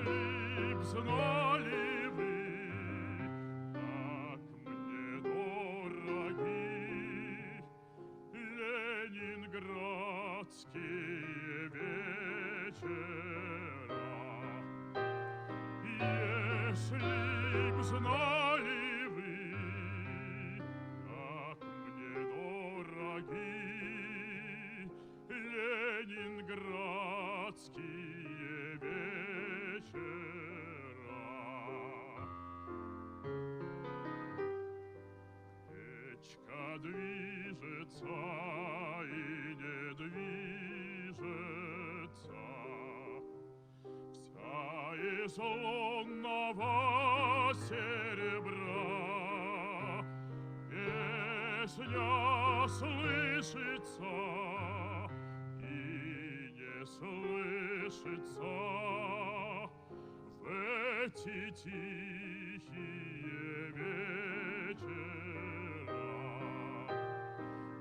Если б знали вы, как мне дороги ленинградские вечера, если б знали вы, как мне дороги ленинградские вечера. Печка движется и не движется, вся из лунного серебра. Песня слышится и не слышится в эти тихие вечера.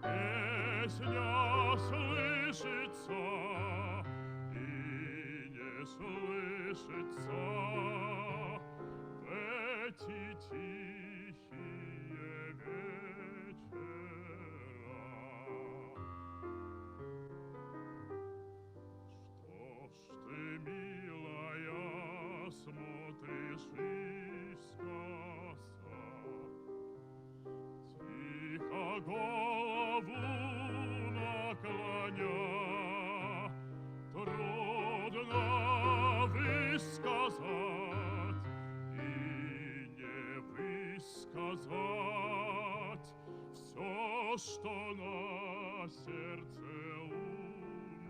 Песня слышится и не слышится в эти тихие вечера. Что ж ты, милая, смотришь искоса, тихо голову наклоня? Трудно высказать и не высказать все, что на сердце у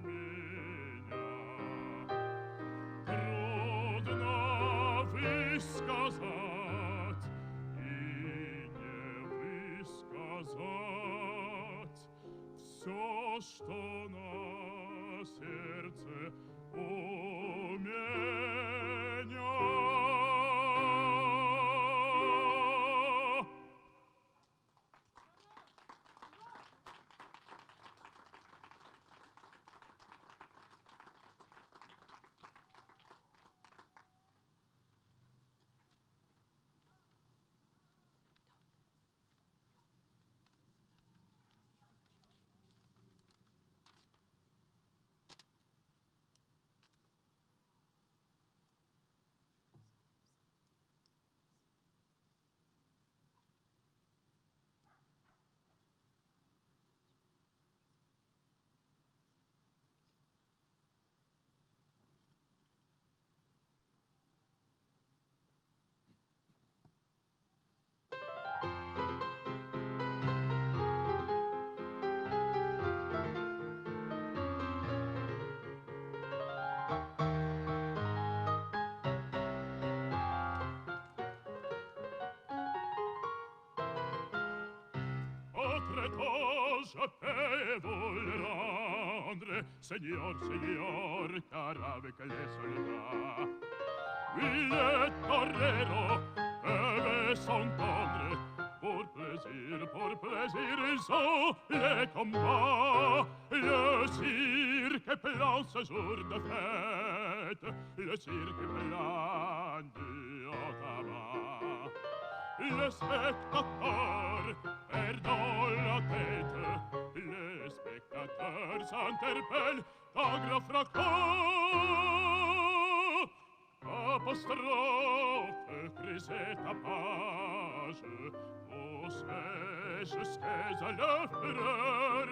меня. Трудно высказать и не высказать все, что на сердце у меня. j'appelle rendre, Seigneur, Seigneur, car avec les soldats, oui, le torero devait s'entendre. Pour plaisir, ils ont les combats. Le cirque est plein ce jour de fête, le cirque est plein du haut tabac. Le spectateur perd dans la tête, le spectateur s'interpelle d'un grand fracas. Apostrophe, crise et tapage, poussez jusqu'à la fureur,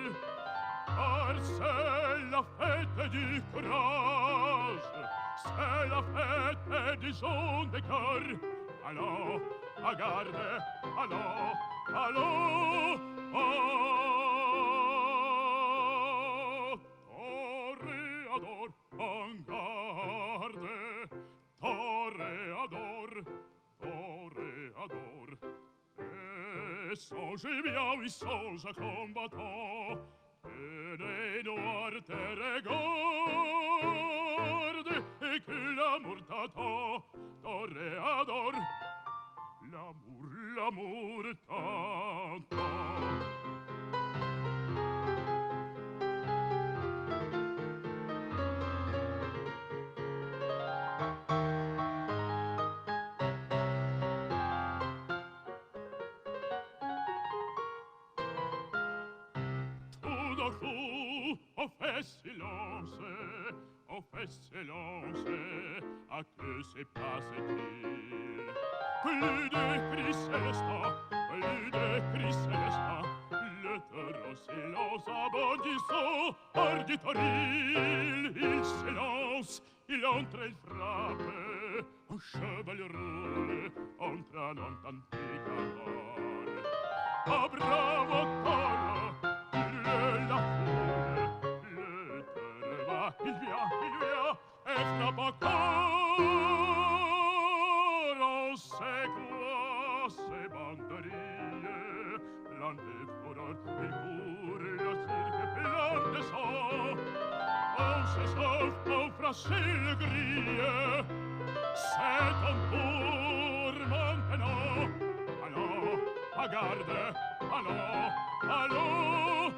car c'est la fête du courage, c'est la fête des gens de cœur. Allons, à garde, allons, allons, toréador, en garde, toréador, toréador. Et songe bien, oui, songe combattant, que les noirs te regardent et que l'amour t'attend, toréador. L'amour, l'amour t'entend. fait silence, on fait silence. À que se passe-t-il? Plus de cris célestins, plus de cris célestins. Le taureau silence abondissant, arditoril, il s'élance, il entre, il frappe, un cheval roule, entre un antique cavale. Ah, bravo taureau, la foule, le taureau va, il vient, et frappe encore, on sait quoi, ces banderilles, plein de fureur, et pour le cirque plein de sang, on se sauve, on franchit le grille, c'est un tour maintenant. Allons, à garde, allons, allons,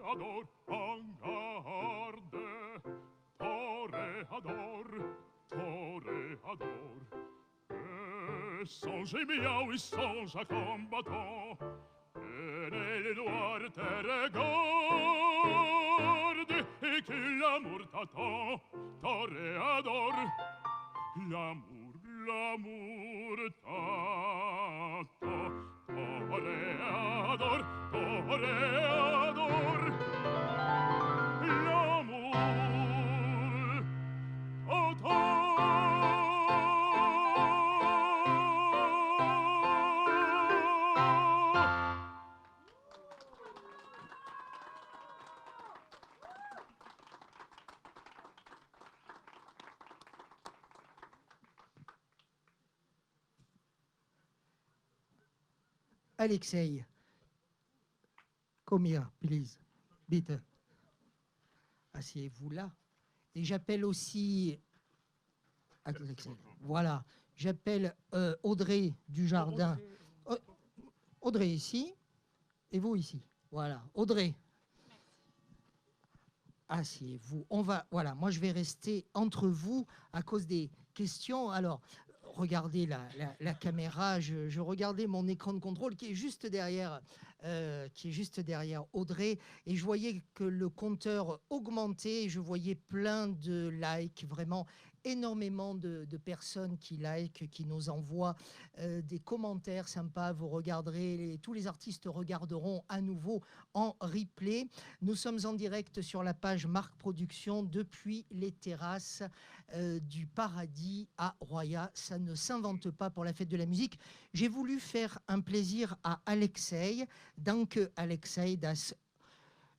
toréador, en garde, toréador, toréador. Songez bien, oui, songe à combattant, tenez les doigts, te regarde, et que l'amour t'attend, toréador. L'amour, l'amour t'attend, toréador, toréador. L'amour t'attend. Alexei, come here, please. Bitte. Asseyez-vous là. Et j'appelle aussi... Alexei. Voilà. J'appelle Audrey Dujardin. Audrey ici. Et vous ici. Voilà. Audrey. Asseyez-vous. On va... Voilà. Moi, je vais rester entre vous à cause des questions. Alors... Regardez la caméra, je regardais mon écran de contrôle qui est juste derrière Audrey, et je voyais que le compteur augmentait, je voyais plein de likes, vraiment énormément de personnes qui like, qui nous envoient des commentaires sympas. Vous regarderez, tous les artistes regarderont à nouveau en replay. Nous sommes en direct sur la page Marc Productions depuis les terrasses du Paradis à Roya. Ça ne s'invente pas pour la fête de la musique. J'ai voulu faire un plaisir à Alexei. Danke Alexei, dass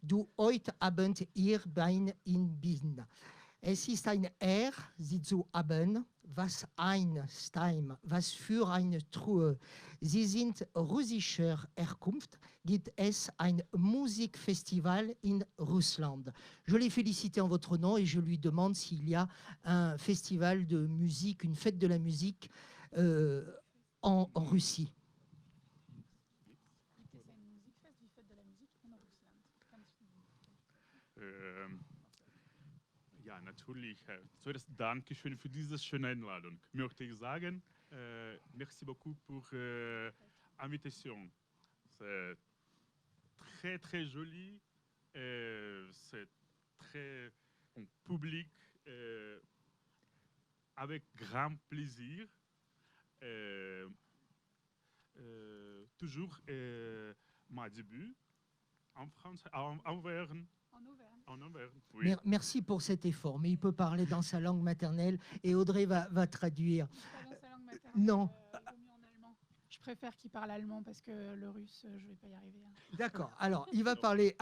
du heute Abend hier bei in bin. Es ist ein Ehr, Sie zu haben, was ein Stein, was für eine Truhe. Sie sind russischer Herkunft, gibt es ein Musikfestival in Russland. Je l'ai félicité en votre nom et je lui demande s'il y a un festival de musique, une fête de la musique en Russie. Ja, natürlich. Zuerst Dankeschön für diese schöne Einladung. Möchte ich sagen, merci beaucoup pour l'invitation. C'est très, très joli. C'est très public, avec grand plaisir. Toujours mon début en France, en Auvergne. En Auvergne, oui. Merci pour cet effort, mais il peut parler dans sa langue maternelle et Audrey va traduire. Pas dans sa langue maternelle, Non. Il vaut mieux en allemand. Je préfère qu'il parle allemand parce que le russe, je ne vais pas y arriver. D'accord. Alors, il va parler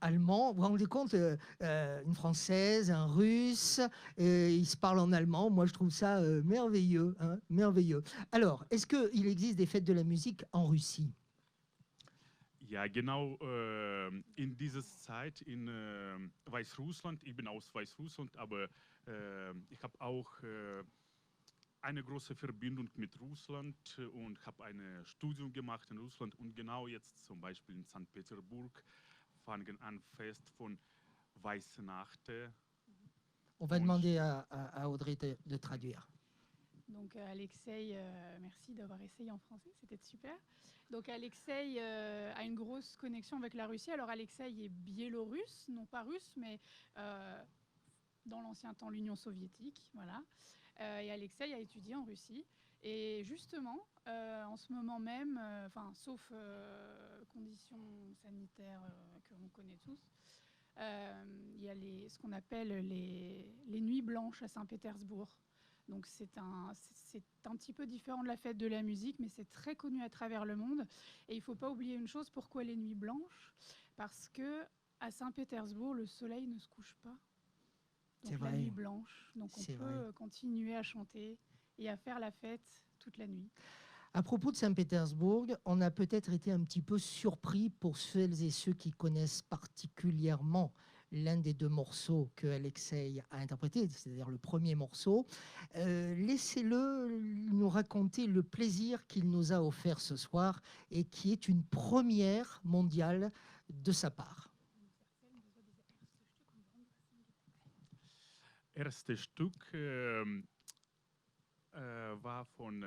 allemand. Vous vous rendez compte, une Française, un Russe, ils se parlent en allemand. Moi, je trouve ça merveilleux, hein, merveilleux. Alors, est-ce qu'il existe des fêtes de la musique en Russie? Ja, genau in dieser Zeit in Weißrussland, ich bin aus Weißrussland, aber ich habe auch eine große Verbindung mit Russland und habe ein Studium gemacht in Russland und genau jetzt zum Beispiel in St. Petersburg fangen an Fest von Weißnacht. On va demander à Audrey de traduire. Donc Alexei, merci d'avoir essayé en français, c'était super. Donc Alexei a une grosse connexion avec la Russie. Alors Alexei est biélorusse, non pas russe, mais dans l'ancien temps l'Union soviétique, voilà. Et Alexei a étudié en Russie. Et justement, en ce moment même, sauf conditions sanitaires que l'on connaît tous, il y a ce qu'on appelle les nuits blanches à Saint-Pétersbourg. Donc c'est un petit peu différent de la fête de la musique, mais c'est très connu à travers le monde. Et il ne faut pas oublier une chose, pourquoi les nuits blanches? Parce que à Saint-Pétersbourg, le soleil ne se couche pas. Donc la nuit blanche. Donc on peut continuer à chanter et à faire la fête toute la nuit. À propos de Saint-Pétersbourg, on a peut-être été un petit peu surpris pour celles et ceux qui connaissent particulièrement l'un des deux morceaux que Alexei a interprété, c'est-à-dire le premier morceau. Laissez-le nous raconter le plaisir qu'il nous a offert ce soir et qui est une première mondiale de sa part. Erste Stück war von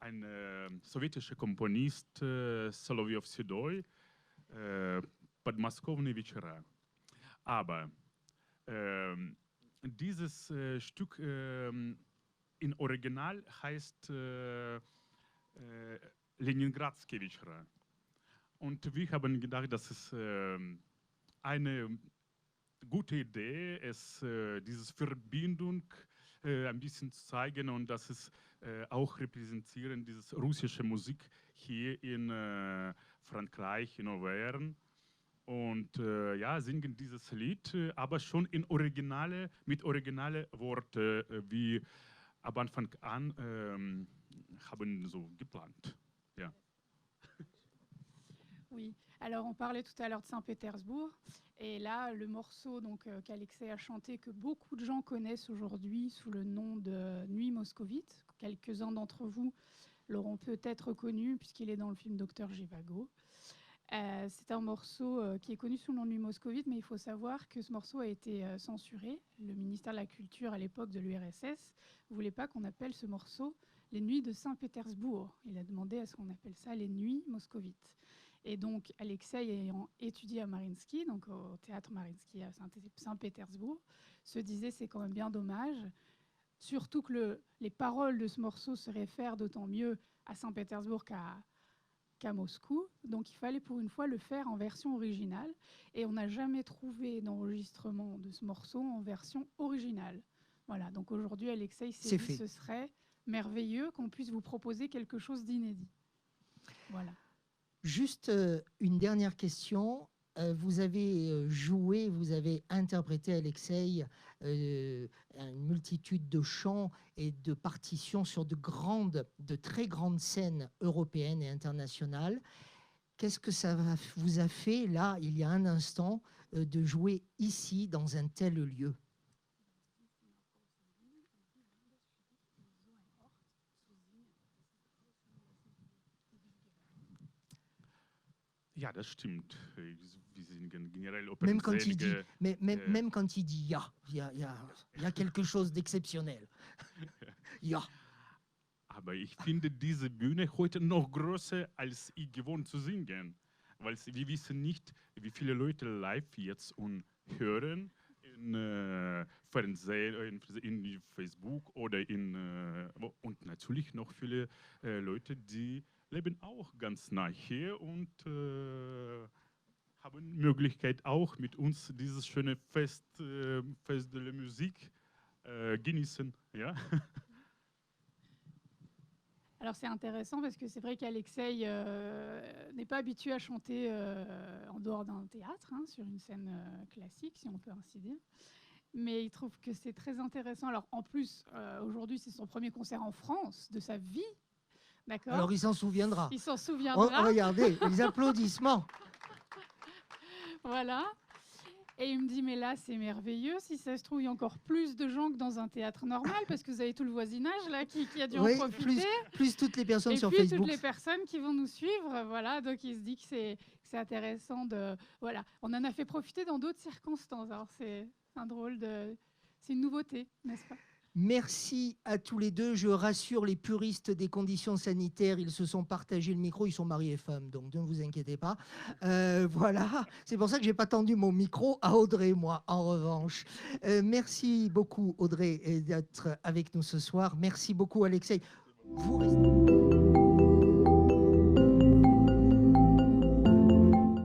einem sowjetischen Komponist Solovyov Sedoy, Подмосковные вечера. Aber dieses Stück in Original heißt Leningradskie вечера. Und wir haben gedacht, das ist eine gute Idee, diese Verbindung ein bisschen zu zeigen und dass es auch repräsentieren, diese russische Musik hier in Frankreich, in Auvergne. Und ja, singen dieses Lied, aber schon in mit originalen Worten, wie am Anfang an haben so geplant. Ja. Oui, alors on parlait tout à l'heure de Saint-Pétersbourg, et là le morceau qu'Alexei a chanté, que beaucoup de gens connaissent aujourd'hui sous le nom de Nuit moscovite. Quelques-uns d'entre vous l'auront peut-être reconnu puisqu'il est dans le film Docteur Zhivago. C'est un morceau qui est connu sous le nom de Nuit moscovite, mais il faut savoir que ce morceau a été censuré. Le ministère de la Culture à l'époque de l'URSS ne voulait pas qu'on appelle ce morceau les Nuits de Saint-Pétersbourg. Il a demandé à ce qu'on appelle ça les Nuits moscovites. Et donc, Alexei, ayant étudié à Mariinsky, donc au théâtre Mariinsky à Saint-Pétersbourg, se disait c'est quand même bien dommage, surtout que les paroles de ce morceau se réfèrent d'autant mieux à Saint-Pétersbourg qu'à Moscou. Donc, il fallait pour une fois le faire en version originale. Et on n'a jamais trouvé d'enregistrement de ce morceau en version originale. Voilà, donc aujourd'hui, Alexei s'est dit ce serait merveilleux qu'on puisse vous proposer quelque chose d'inédit. Voilà. Juste une dernière question. Vous avez joué, vous avez interprété, Alexei, une multitude de chants et de partitions sur de très grandes scènes européennes et internationales. Qu'est-ce que ça vous a fait, là, il y a un instant, de jouer ici, dans un tel lieu ? Ja, das stimmt. Wir sind generell même quand il dit, même quand il dit ja, il y a quelque chose d'exceptionnel. Ja. Aber ich finde diese Bühne heute noch größer, als ich gewohnt zu singen. Weil wir wissen nicht, wie viele Leute live jetzt hören in Fernsehen, in Facebook oder und natürlich noch viele Leute, die leben auch ganz nah hier und haben Möglichkeit auch mit uns dieses schöne Fest de la Musique genießen. Ja? Alors c'est intéressant parce que c'est vrai qu'Alexei n'est pas habitué à chanter en dehors d'un théâtre, sur une scène classique, si on peut ainsi dire. Mais il trouve que c'est très intéressant. Alors en plus, aujourd'hui, c'est son premier concert en France de sa vie. D'accord. Alors il s'en souviendra. Il s'en souviendra. Regardez, les applaudissements. Voilà. Et il me dit, mais là, c'est merveilleux. Si ça se trouve, il y a encore plus de gens que dans un théâtre normal, parce que vous avez tout le voisinage là qui a dû en profiter. Plus toutes les personnes sur Facebook. Et Facebook. Toutes les personnes qui vont nous suivre. Voilà. Donc, il se dit que c'est intéressant de... Voilà. On en a fait profiter dans d'autres circonstances. Alors, c'est un drôle de... C'est une nouveauté, n'est-ce pas ? Merci à tous les deux. Je rassure les puristes des conditions sanitaires, ils se sont partagés le micro, ils sont mari et femme, donc ne vous inquiétez pas. Voilà, c'est pour ça que je n'ai pas tendu mon micro à Audrey, moi, en revanche. Merci beaucoup, Audrey, d'être avec nous ce soir. Merci beaucoup, Alexei. Vous restez...